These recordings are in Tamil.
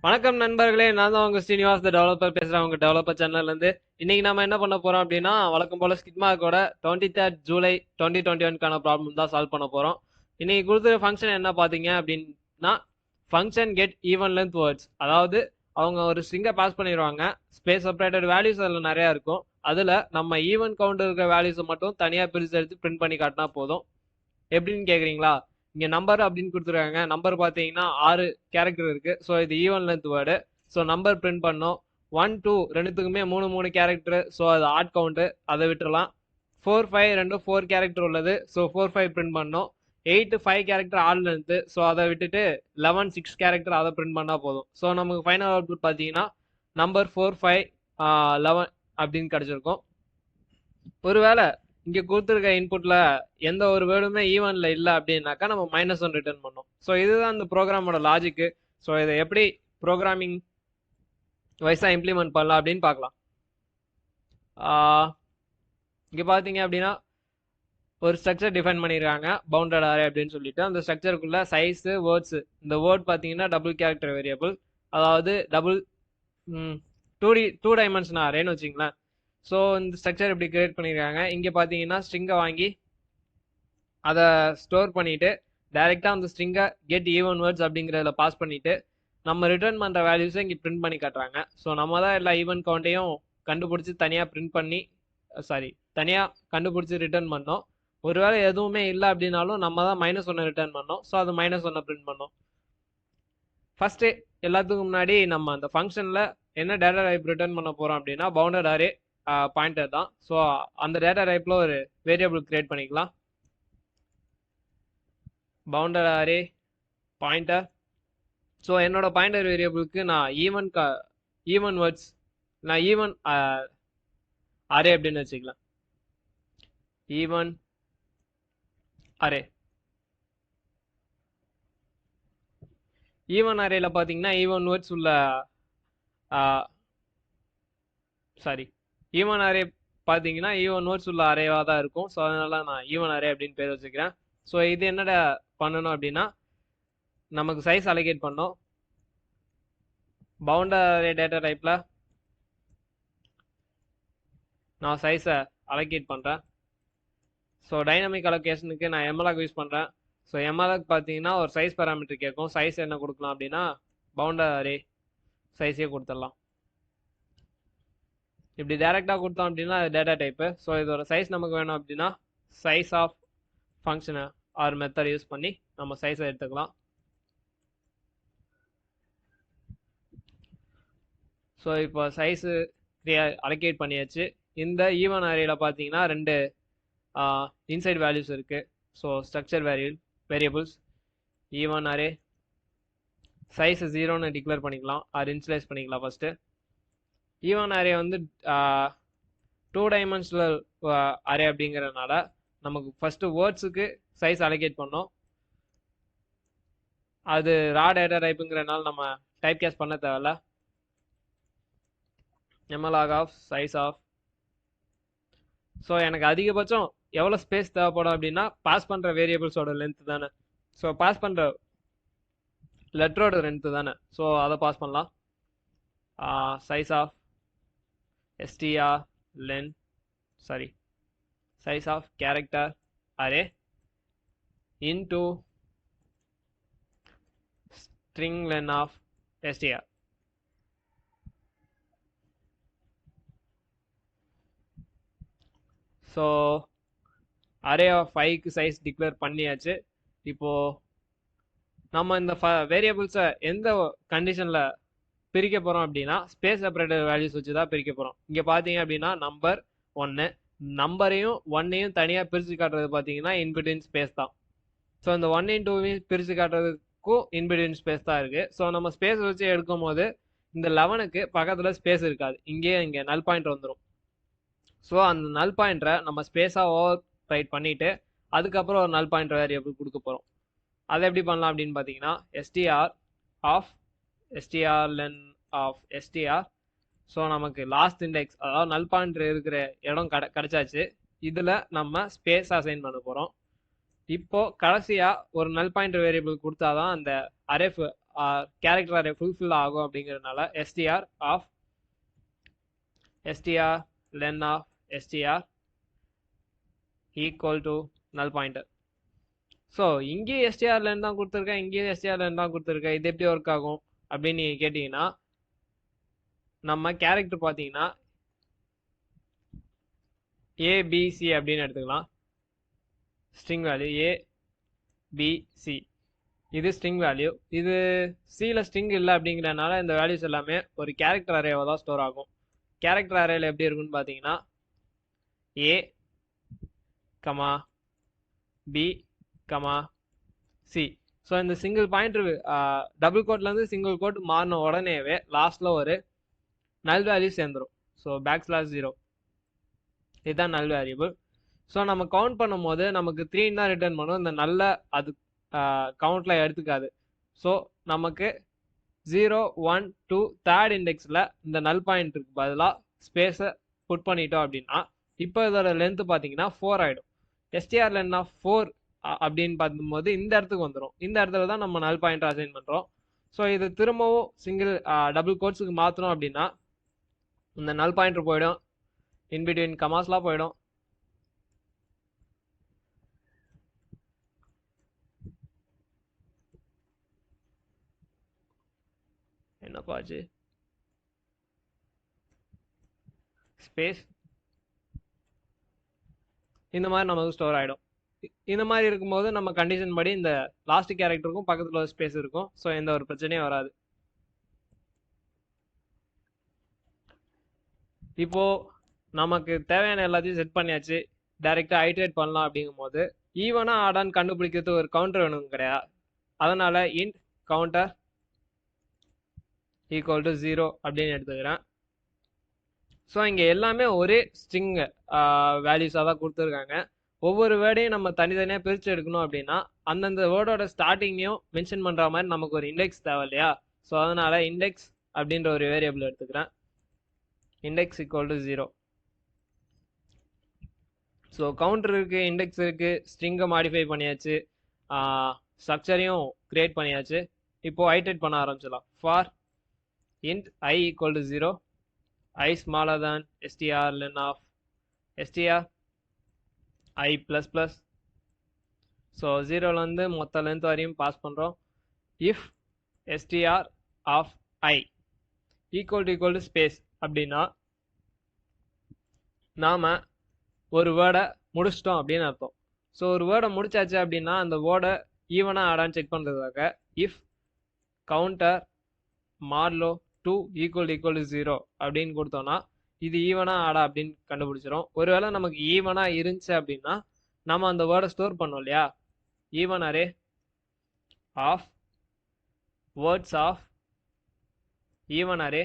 வணக்கம் நண்பர்களே, நான் தான் உங்க ஸ்ரீனிவாஸ் த டெவலப்பர் பேசுறேன். உங்க டெவலப்பர் சேனல்ல இருந்து. இன்னைக்கு நம்ம என்ன பண்ண போறோம் அப்படின்னா, வழக்கம் போல ஸ்கிட்மார்க்கோட 23rd ஜூலை 2021க்கான ப்ராப்ளம் தான் சால்வ் பண்ண போறோம். இன்னைக்கு கொடுத்துற ஃபங்க்ஷன் என்ன பாத்தீங்க அப்படின்னா, function get even length words. அதாவது அவங்க ஒரு ஸ்ட்ரிங்கை பாஸ் பண்ணிடுவாங்க. ஸ்பேஸ் செப்பரேட்டட் வேல்யூஸ் அதில் நிறையா இருக்கும். அதில் நம்ம ஈவன் கவுண்ட் இருக்கிற வேல்யூஸை மட்டும் தனியாக பிரித்து எடுத்து பிரிண்ட் பண்ணி காட்டினா போதும். எப்படின்னு கேட்குறீங்களா? இங்கே நம்பர் அப்படின்னு கொடுத்துருக்காங்க. நம்பர் பார்த்தீங்கன்னா 6 கேரக்டர் இருக்குது. ஸோ இது even length word. So number print பண்ணோம். 1 2 ரெண்டுத்துக்குமே 3 கேரக்டர். ஸோ அது ஆட் கவுண்ட்டு, அதை விட்டுறலாம். 4 5 ரெண்டும் 4 கேரக்டர் உள்ளது. ஸோ 4 5 பிரிண்ட் பண்ணோம். 8 5 கேரக்டர் ஆட் லென்த்து. ஸோ அதை விட்டுட்டு 11 6 கேரக்டர் அதை பிரிண்ட் பண்ணால் போதும். ஸோ நமக்கு ஃபைனல் அவுட்புட் பார்த்தீங்கன்னா நம்பர் 4 5 11 அப்படின்னு கிடச்சிருக்கும். ஒருவேளை இங்க கொடுத்துருக்க இன்புட்ல எந்த ஒரு வேர்டுமே ஈவன்ல இல்ல அப்படின்னாக்கா நம்ம -1 ரிட்டர்ன் பண்ணோம். ஸோ இதுதான் இந்த ப்ரோக்ராமோட லாஜிக்கு. ஸோ இதை எப்படி ப்ரோக்ராமிங் வைஸா இம்ப்ளிமெண்ட் பண்ணலாம் அப்படின்னு பார்க்கலாம். இங்க பாத்தீங்க அப்படின்னா ஒரு ஸ்ட்ரக்சர் டிஃபைன் பண்ணியிருக்காங்க, பவுண்டட் அரே அப்படின்னு சொல்லிட்டு. அந்த ஸ்ட்ரக்சருக்குள்ள சைஸ் வேர்ட்ஸ், இந்த வேர்ட் பார்த்தீங்கன்னா டபுள் கேரக்டர் வேரியபிள், அதாவது டபுள் 2 டைமென்ஷன் அரேன்னு வச்சுங்களேன். ஸோ இந்த ஸ்ட்ரக்சர் இப்படி கிரியேட் பண்ணியிருக்காங்க. இங்கே பார்த்தீங்கன்னா ஸ்ட்ரிங்கை வாங்கி அதை ஸ்டோர் பண்ணிவிட்டு டைரெக்டாக அந்த ஸ்ட்ரிங்கை கெட் ஈவன் வேர்ட்ஸ் அப்படிங்கிறதுல பாஸ் பண்ணிவிட்டு நம்ம ரிட்டர்ன் பண்ணுற வேல்யூஸை இங்கே பிரிண்ட் பண்ணி காட்டுறாங்க. ஸோ நம்ம தான் எல்லா ஈவன் கவுண்ட்டையும் கண்டுபிடிச்சி தனியாக பிரிண்ட் பண்ணி தனியாக கண்டுபிடிச்சி ரிட்டர்ன் பண்ணோம். ஒருவேளை எதுவுமே இல்லை அப்படின்னாலும் நம்ம தான் -1 ரிட்டர்ன் பண்ணோம். ஸோ அது -1 பிரிண்ட் பண்ணோம். ஃபஸ்ட்டு எல்லாத்துக்கும் முன்னாடி நம்ம அந்த ஃபங்க்ஷனில் என்ன டேட்டா டைப் ரிட்டர்ன் பண்ண போகிறோம் அப்படின்னா பவுண்டட் அரே பாயிண்டர் தான். ஸோ அந்த டேட்டா டைப்ல ஒரு வேரியபிள் கிரியேட் பண்ணிக்கலாம். Bounded array pointer. ஸோ என்னோட பாயிண்டர் வேரியபிளுக்கு நான் ஈவன் வேர்ட்ஸ், நான் ஈவன் அரே அப்படின்னு வச்சுக்கலாம். Even array. ஈவன் அரேல பார்த்தீங்கன்னா ஈவன் வேர்ட்ஸ் உள்ள ஈவன் அரே பார்த்தீங்கன்னா ஈவன் வேர்ட்ஸ் உள்ள அரேவாக தான் இருக்கும். ஸோ அதனால நான் ஈவன் அரே அப்படின்னு பேர் வச்சுக்கிறேன். ஸோ இது என்னடா பண்ணணும் அப்படின்னா, நமக்கு சைஸ் அலோகேட் பண்ணோம். பவுண்டட் அரே டேட்டா டைப்பில் நான் சைஸை அலோகேட் பண்ணுறேன். ஸோ டைனமிக் அலோகேஷனுக்கு நான் எம்எல்ஆக் யூஸ் பண்ணுறேன். ஸோ எம்எல்ஆக் பார்த்தீங்கன்னா ஒரு சைஸ் பேராமீட்டர் கேட்கும். சைஸ் என்ன கொடுக்கலாம் அப்படின்னா பவுண்டட் அரே சைஸே கொடுத்துடலாம். இப்படி டைரெக்டாக கொடுத்தோம் அப்படின்னா அது டேட்டா டைப்பு. ஸோ இதோட சைஸ் நமக்கு வேணும் அப்படின்னா சைஸ் ஆஃப் ஃபங்க்ஷனை ஆர் மெத்தட் யூஸ் பண்ணி நம்ம சைஸை எடுத்துக்கலாம். ஸோ இப்போ சைஸு அலோகேட் பண்ணியாச்சு. இந்த ஈவன் அரேல பார்த்தீங்கன்னா 2 இன்சைட் வேல்யூஸ் இருக்குது. So structure variables even array size 0ன்னு டிக்ளேர் பண்ணிக்கலாம் ஆர் இன்ஷியலைஸ் பண்ணிக்கலாம். ஃபஸ்ட்டு ஈவன் அரே வந்து 2 டைமென்ஷனல் அரே அப்படிங்கிறதுனால நமக்கு ஃபஸ்ட்டு வேர்ட்ஸுக்கு சைஸ் அலோகேட் பண்ணோம். அது ரா டேட்டா டைப்புங்கிறதுனால நம்ம டைப் கேஸ் பண்ண தேவையில்ல. Malloc of size of. So எனக்கு அதிகபட்சம் எவ்வளோ ஸ்பேஸ் தேவைப்படும் அப்படின்னா பாஸ் பண்ணுற வேரியபிள்ஸோட லென்த்து தானே. ஸோ பாஸ் பண்ணுற லெட்டரோட லென்த்து தானே. ஸோ அதை பாஸ் பண்ணலாம். Size of size of character array into string len of str. So array of 5க்கு சைஸ் டிக்ளேர் பண்ணியாச்சு. இப்போது நம்ம இந்த வேரியபிள்ஸை எந்த கண்டிஷனில் பிரிக்க போகிறோம் அப்படின்னா ஸ்பேஸ் செப்பரேட்டட் வேல்யூஸ் வச்சு தான் பிரிக்க போகிறோம். இங்கே பார்த்தீங்க அப்படின்னா நம்பர் 1, நம்பரையும் 1ஐயும் தனியாக பிரித்து காட்டுறது பார்த்தீங்கன்னா இன்பிட்வீன் ஸ்பேஸ் தான். ஸோ இந்த 1 2 பிரித்து காட்டுறதுக்கும் இன்பிட்வீன் ஸ்பேஸ் தான் இருக்குது. ஸோ நம்ம ஸ்பேஸ் வச்சு எடுக்கும் போது இந்த 11க்கு பக்கத்தில் ஸ்பேஸ் இருக்காது. இங்கே நல் பாயிண்டர் வந்துடும். ஸோ அந்த நல் பாயிண்டரை நம்ம ஸ்பேஸாக ஓவர் ரைட் பண்ணிவிட்டு அதுக்கப்புறம் ஒரு நல் பாயிண்டர் வேரியபிள் கொடுக்க போகிறோம். அதை எப்படி பண்ணலாம் அப்படின்னு பார்த்தீங்கன்னா strlen of str. ஸோ நமக்கு லாஸ்ட் இண்டெக்ஸ், அதாவது நல் பாயிண்டர் இருக்கிற இடம் கிடைச்சாச்சு. இதில் நம்ம ஸ்பேஸ் அசைன் பண்ண போகிறோம். இப்போது கடைசியாக ஒரு நல் பாயிண்டர் வேரியபிள் கொடுத்தா தான் அந்த கேரக்டர் அரே ஃபுல்ஃபில் ஆகும் அப்படிங்கிறதுனால str of str len of str equal to null pointer. So இங்கேயும் str len தான் கொடுத்துருக்கேன், இங்கேயும் str len தான் கொடுத்துருக்கேன். இது எப்படி ஒர்க் ஆகும் அப்படின்னு நீங்கள் கேட்டிங்கன்னா, நம்ம கேரக்டர் பார்த்தீங்கன்னா ABC அப்படின்னு எடுத்துக்கலாம். ஸ்ட்ரிங் வேல்யூ ABC, இது ஸ்ட்ரிங் வேல்யூ. இது சியில் ஸ்ட்ரிங் இல்லை அப்படிங்கிறதுனால இந்த வேல்யூஸ் எல்லாமே ஒரு கேரக்டர் அரேவாக தான் ஸ்டோர் ஆகும். கேரக்டர் அரேல எப்படி இருக்குன்னு பார்த்தீங்கன்னா A, B, C. ஸோ இந்த சிங்கிள் பாயிண்ட் டபுள் கோட்லேருந்து சிங்கிள் கோட் மாறின உடனேவே லாஸ்ட்டில் ஒரு நல் வேல்யூ சேர்ந்துடும். ஸோ \0 இதுதான் நல் வேரியபிள். ஸோ நம்ம கவுண்ட் பண்ணும் போது நமக்கு 3 தான் ரிட்டர்ன் பண்ணும். இந்த நல்ல அது கவுண்ட்ல எடுத்துக்காது. ஸோ நமக்கு 0, 1, 2 தேர்ட் இண்டெக்ஸில் இந்த நல் பாயிண்ட்டுக்கு பதிலாக ஸ்பேஸை புட் பண்ணிட்டோம் அப்படின்னா இப்போ இதோட லென்த்து பார்த்தீங்கன்னா 4 ஆகிடும். str len of 4 அப்படின்னு பார்க்கும்போது இந்த இடத்துக்கு வந்துடும். இந்த இடத்துல தான் நம்ம நல் பாயிண்ட் அசைன் பண்ணுறோம். ஸோ இது திரும்பவும் சிங்கிள் டபுள் கோட்ஸுக்கு மாற்றணும் அப்படின்னா இந்த நல் பாயிண்டர் போயிடும், இன்பிட்வீன் கமாஸ்லாம் போயிடும். என்னப்பாச்சு ஸ்பேஸ் இந்த மாதிரி நமக்கு ஸ்டோர் ஆகிடும். இந்த மாதிரி இருக்கும்போது நம்ம கண்டிஷன் படி இந்த லாஸ்ட் கேரக்டருக்கும் பக்கத்தில் ஒரு ஸ்பேஸ் இருக்கும். ஸோ எந்த ஒரு பிரச்சனையும் வராது. இப்போ நமக்கு தேவையான எல்லாத்தையும் செட் பண்ணியாச்சு, டைரெக்டாக ஐட்ரேட் பண்ணலாம். அப்படிங்கும்போது ஈவனா ஆடான்னு கண்டுபிடிக்கிறது ஒரு கவுண்டர் வேணும் கிடையாது. அதனால int counter ஈக்குவல் டு 0 அப்படின்னு எடுத்துக்கிறேன். ஸோ இங்கே எல்லாமே ஒரே ஸ்ட்ரிங் வேல்யூஸாக தான் கொடுத்துருக்காங்க. ஒவ்வொரு வேர்டையும் நம்ம தனித்தனியாக பிரித்து எடுக்கணும் அப்படின்னா அந்தந்த வேர்டோட ஸ்டார்டிங்கையும் மென்ஷன் பண்ணுற மாதிரி நமக்கு ஒரு இண்டெக்ஸ் தேவை இல்லையா? ஸோ அதனால இண்டெக்ஸ் அப்படின்ற ஒரு வேரியபிள் எடுத்துக்கிறேன். Index equal to 0. So counter இருக்குது, இண்டெக்ஸ் இருக்குது, ஸ்ட்ரிங்கை மாடிஃபை பண்ணியாச்சு, ஸ்ட்ரக்சரையும் க்ரியேட் பண்ணியாச்சு. இப்போது ஐட்ரேட் பண்ண ஆரம்பிச்சிடலாம். For int I equal to 0, I smaller than str len of str I plus plus. So 0லேருந்து மொத்த லென்த் வரையும் பாஸ் பண்ணுறோம். If str of I equal to space அப்படின்னா நாம் ஒரு வேர்டை முடிச்சிட்டோம் அப்படின்னு அர்த்தம். ஸோ ஒரு வேர்டை முடிச்சாச்சு அப்படின்னா அந்த வேர்டை ஈவனாக ஆடான்னு செக் பண்ணுறதுக்காக if counter modulo 2 equal to 0 அப்படின்னு கொடுத்தோம்னா இது ஈவனா ஆடா அப்படின்னு கண்டுபிடிச்சிடும். ஒருவேளை நமக்கு ஈவனா இருந்துச்சு அப்படின்னா நம்ம அந்த வேர்டை ஸ்டோர் பண்ணோம் இல்லையா, even array of words of even array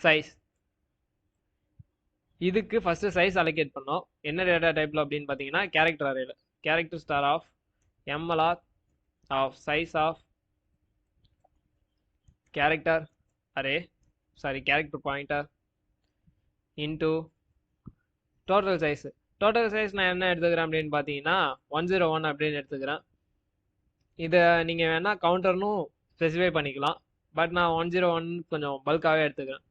size. இதுக்கு ஃபர்ஸ்ட் சைஸ் அலோகேட் பண்ணோம். என்ன டேட்டா டைப்ல அப்படின்னு பார்த்தீங்கன்னா கேரக்டர் அரேல character star of mlr of size of character array character pointer into total size. Total size நான் என்ன எடுத்துக்கிறேன் அப்படின்னு பார்த்தீங்கன்னா 101 அப்படின்னு எடுத்துக்கிறேன். இதை நீங்கள் வேணால் கவுண்டர்னும் ஸ்பெசிஃபை பண்ணிக்கலாம், பட் நான் 101 கொஞ்சம் பல்காகவே எடுத்துக்கிறேன்.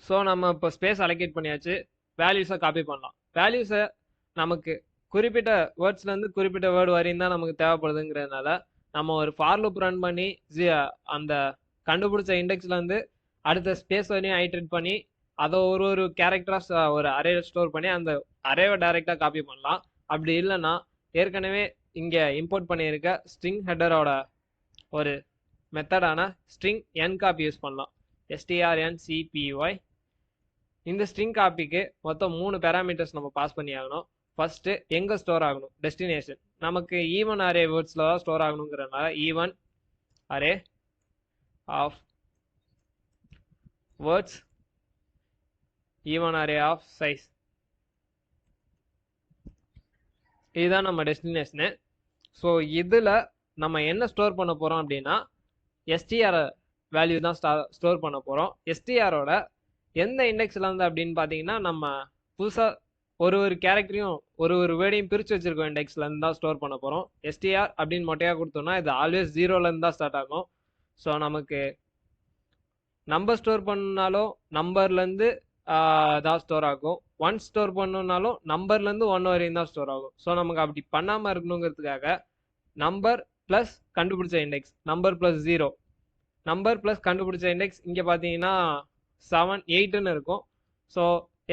ஸோ நம்ம இப்போ ஸ்பேஸ் அலோகேட் பண்ணியாச்சு, வேல்யூஸை காப்பி பண்ணலாம். வேல்யூஸை நமக்கு குறிப்பிட்ட வேர்ட்ஸ்லேருந்து குறிப்பிட்ட வேர்டு வரையும் தான் நமக்கு தேவைப்படுதுங்கிறதுனால நம்ம ஒரு ஃபார் லூப் ரன் பண்ணி அந்த கண்டுபிடிச்ச இண்டெக்ஸ்லேருந்து அடுத்த ஸ்பேஸ் வரையும் ஐட்ரேட் பண்ணி அதை ஒரு கேரக்டராக ஒரு அரேல ஸ்டோர் பண்ணி அந்த அரேவை டைரெக்டாக காப்பி பண்ணலாம். அப்படி இல்லைன்னா ஏற்கனவே இங்கே இம்போர்ட் பண்ணியிருக்க ஸ்ட்ரிங் ஹெட்டரோட ஒரு மெத்தடான ஸ்ட்ரிங் என் காப்பி யூஸ் பண்ணலாம். strncpy. இந்த ஸ்ட்ரிங் காப்பிக்கு மொத்தம் 3 பேராமீட்டர்ஸ் நம்ம பாஸ் பண்ணி ஆகணும். ஃபர்ஸ்ட் எங்கே ஸ்டோர் ஆகணும், டெஸ்டினேஷன். நமக்கு ஈவன் அரே வேர்ட்ஸில் தான் ஸ்டோர் ஆகணுங்கிறதுனால even array of words even array of size. இதுதான் நம்ம டெஸ்டினேஷனு. ஸோ இதில் நம்ம என்ன ஸ்டோர் பண்ண போகிறோம் அப்படின்னா எஸ்டிஆர் வேல்யூ தான் ஸ்டோர் பண்ண போகிறோம். எஸ்டிஆரோட எந்த இண்டெக்ஸ்லேருந்து அப்படின்னு பார்த்தீங்கன்னா நம்ம புதுசாக ஒரு கேரக்டரையும் ஒரு வேர்டையும் பிரித்து வச்சிருக்கோம் இண்டெக்ஸ்லேருந்து தான் ஸ்டோர் பண்ண போகிறோம். எஸ்டிஆர் அப்படின்னு மொட்டையாக கொடுத்தோம்னா இது ஆல்வேஸ் ஜீரோலேருந்து தான் ஸ்டார்ட் ஆகும். ஸோ நமக்கு நம்பர் ஸ்டோர் பண்ணாலும் நம்பர்லேருந்து தான் ஸ்டோர் ஆகும். 1 ஸ்டோர் பண்ணணும்னாலும் நம்பர்லேருந்து 1 வரையும் தான் ஸ்டோர் ஆகும். ஸோ நமக்கு அப்படி பண்ணாமல் இருக்கணுங்கிறதுக்காக நம்பர் ப்ளஸ் கண்டுபிடிச்ச index, number plus 0, number plus கண்டுபிடிச்ச இண்டெக்ஸ் இங்கே பார்த்தீங்கன்னா 7, 8ன்னு இருக்கும். ஸோ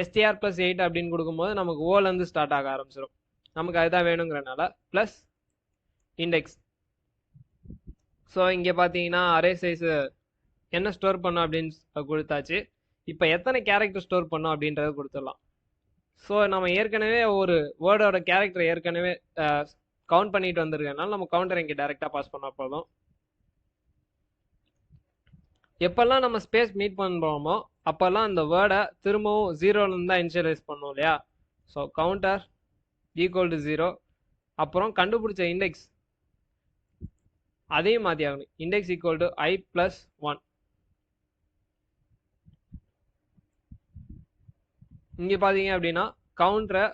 எஸ்டிஆர் ப்ளஸ் 8 அப்படின்னு கொடுக்கும்போது நமக்கு ஓலேருந்து ஸ்டார்ட் ஆக ஆரம்பிச்சிடும். நமக்கு அதுதான் வேணுங்கிறனால ப்ளஸ் இண்டெக்ஸ். ஸோ இங்கே பார்த்தீங்கன்னா அரே சைஸு என்ன ஸ்டோர் பண்ணோம் அப்படின்னு கொடுத்தாச்சு. இப்போ எத்தனை கேரக்டர் ஸ்டோர் பண்ணோம் அப்படின்றத கொடுத்துடலாம். ஸோ நம்ம ஏற்கனவே ஒரு வேர்டோட கேரக்டர் ஏற்கனவே கவுண்ட் பண்ணிட்டு வந்திருக்கனால நம்ம கவுண்டர் இங்கே டைரெக்டாக பாஸ் பண்ணால் போதும். எப்பெல்லாம் நம்ம ஸ்பேஸ் மீட் பண்ணுறோமோ அப்போல்லாம் அந்த வேர்டை திரும்பவும் 0லேருந்து தான் இனிஷியலைஸ் பண்ணோம் இல்லையா. ஸோ கவுண்டர் ஈக்குவல் டு 0, அப்புறம் கண்டுபிடிச்ச இண்டெக்ஸ் அதையும் மாற்றி ஆகணும். Index equal to I + 1. இங்கே பார்த்தீங்க அப்படின்னா கவுண்டரை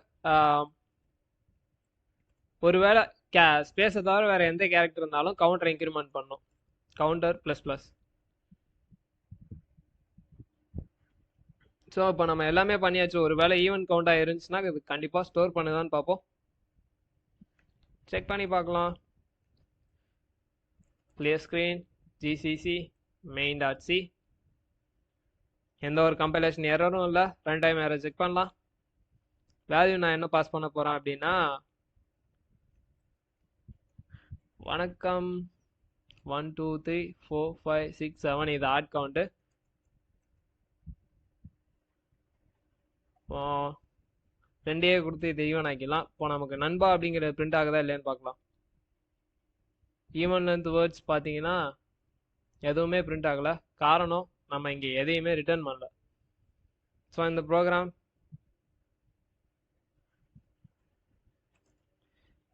ஒருவேளை ஸ்பேஸை தவிர வேறு எந்த கேரக்டர் இருந்தாலும் கவுண்டரை இன்க்ரிமெண்ட் பண்ணணும். கவுண்டர் ++. ஸோ இப்போ நம்ம எல்லாமே பண்ணியாச்சு. ஒரு வேளை ஈவன் கவுண்டாக இருந்துச்சுன்னா இது கண்டிப்பாக ஸ்டோர் பண்ணுதான்னு பார்ப்போம். செக் பண்ணி பார்க்கலாம். Clear screen GCC main.c. எந்த ஒரு கம்பைலேஷன் எரரும் இல்லை. ரன் டைம் எரர் செக் பண்ணலாம். வேல்யூ நான் என்ன பாஸ் பண்ண போகிறேன் அப்படின்னா வணக்கம் 1 2 3 4 5 6 7 இது ஆட் கவுண்ட்டு. ரெண்டே கொடுத்து இது ஈவன் ஆக்கிடலாம். இப்போ நமக்கு நண்பா அப்படிங்கிறது பிரிண்ட் ஆகுதா இல்லையான்னு பார்க்கலாம். ஈவன் லென்த் வேர்ட்ஸ் பார்த்தீங்கன்னா எதுவுமே பிரிண்ட் ஆகலை. காரணம் நம்ம இங்கே எதையுமே ரிட்டர்ன் பண்ணல. ஸோ இந்த ப்ரோக்ராம்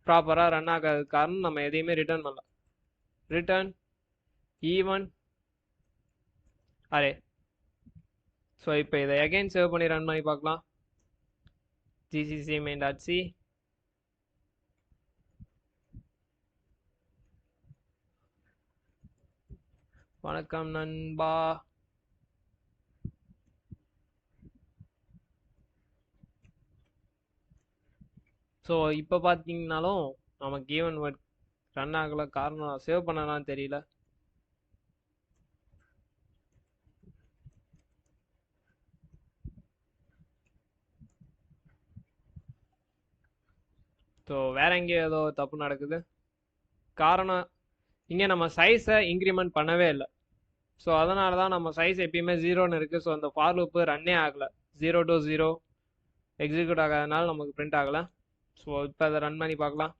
ப்ராப்பராக ரன் ஆகாதது காரணம் நம்ம எதையுமே ரிட்டர்ன் பண்ணல. Return even array. ஸோ இப்போ இதை அகைன் சேவ் பண்ணி ரன் பண்ணி பார்க்கலாம். GCC main.c. வணக்கம் நண்பா. ஸோ இப்போ பார்த்தீங்கன்னாலும் நமக்கு ஈவன் வேர்ட் ரன் ஆகலை. காரணம் சேவ் பண்ணலான்னு தெரியல. ஸோ வேற எங்கேயோ ஏதோ தப்பு நடக்குது. காரணம் இங்கே நம்ம சைஸை இன்க்ரிமெண்ட் பண்ணவே இல்லை. ஸோ அதனால தான் நம்ம சைஸ் எப்பயுமே 0ன்னு இருக்குது. ஸோ அந்த ஃபார் லூப்பு ரன்னே ஆகலை. 0 to 0 எக்ஸிக்யூட் ஆகாதனால நமக்கு பிரிண்ட் ஆகலை. ஸோ இப்போ அதை ரன் பண்ணி பார்க்கலாம்.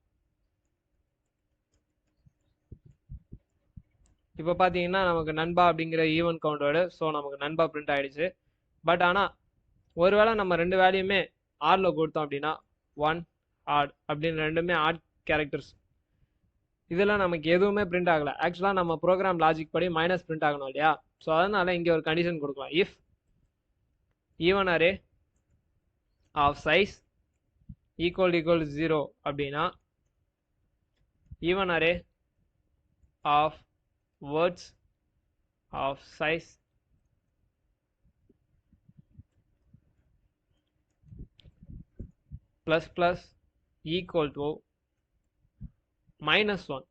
இப்போ பார்த்தீங்கன்னா நமக்கு நண்பா அப்படிங்கிற ஈவன் கவுண்டோடு ஸோ நமக்கு நண்பா பிரிண்ட் ஆகிடுச்சு. பட் ஆனால் ஒருவேளை நம்ம ரெண்டு வேல்யூமே ஆடில் கொடுத்தோம் அப்படின்னா 1 ஆட் அப்படின்னு ரெண்டுமே ஆட் கேரக்டர்ஸ், இதில் நமக்கு எதுவுமே பிரிண்ட் ஆகலை. ஆக்சுவலாக நம்ம ப்ரோக்ராம் லாஜிக் படி மைனஸ் பிரிண்ட் ஆகணும் இல்லையா. ஸோ அதனால இங்கே ஒரு கண்டிஷன் கொடுக்கலாம். If even array of size equal to 0 அப்படின்னா even array of words of size ++ equal to -1.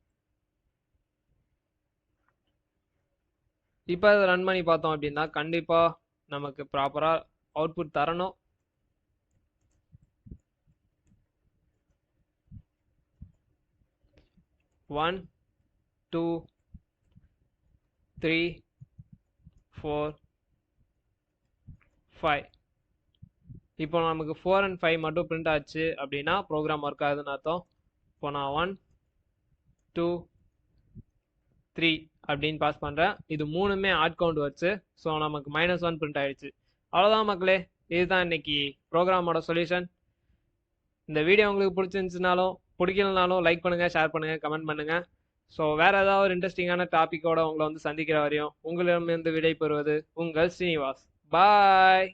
இப்போ அதை ரன் பண்ணி பார்த்தோம் அப்படின்னா கண்டிப்பாக நமக்கு ப்ராப்பராக அவுட்புட் தரணும். ஒன் 2 3 4 5. இப்போ நமக்கு 4 and 5 மட்டும் பிரிண்ட் ஆச்சு அப்படின்னா ப்ரோக்ராம் ஒர்க் ஆகுதுன்னு அர்த்தம். இப்போ நான் 1 2 3 அப்படின்னு பாஸ் பண்ணுறேன். இது மூணுமே ஆட் கவுண்ட் வச்சு ஸோ நமக்கு -1 பிரிண்ட் ஆயிடுச்சு. அவ்வளோதான் மக்களே, இதுதான் இன்னைக்கு ப்ரோக்ராமோட சொல்யூஷன். இந்த வீடியோ உங்களுக்கு பிடிச்சிருந்துச்சுனாலும் பிடிக்கலனாலும் லைக் பண்ணுங்கள், ஷேர் பண்ணுங்கள், கமெண்ட் பண்ணுங்கள். ஸோ வேறு ஏதாவது ஒரு இன்ட்ரெஸ்டிங்கான டாப்பிக்கோட உங்களை வந்து சந்திக்கிற வரையும் உங்களிடமிருந்து விடை பெறுவது உங்கள் ஸ்ரீனிவாஸ். பாய்.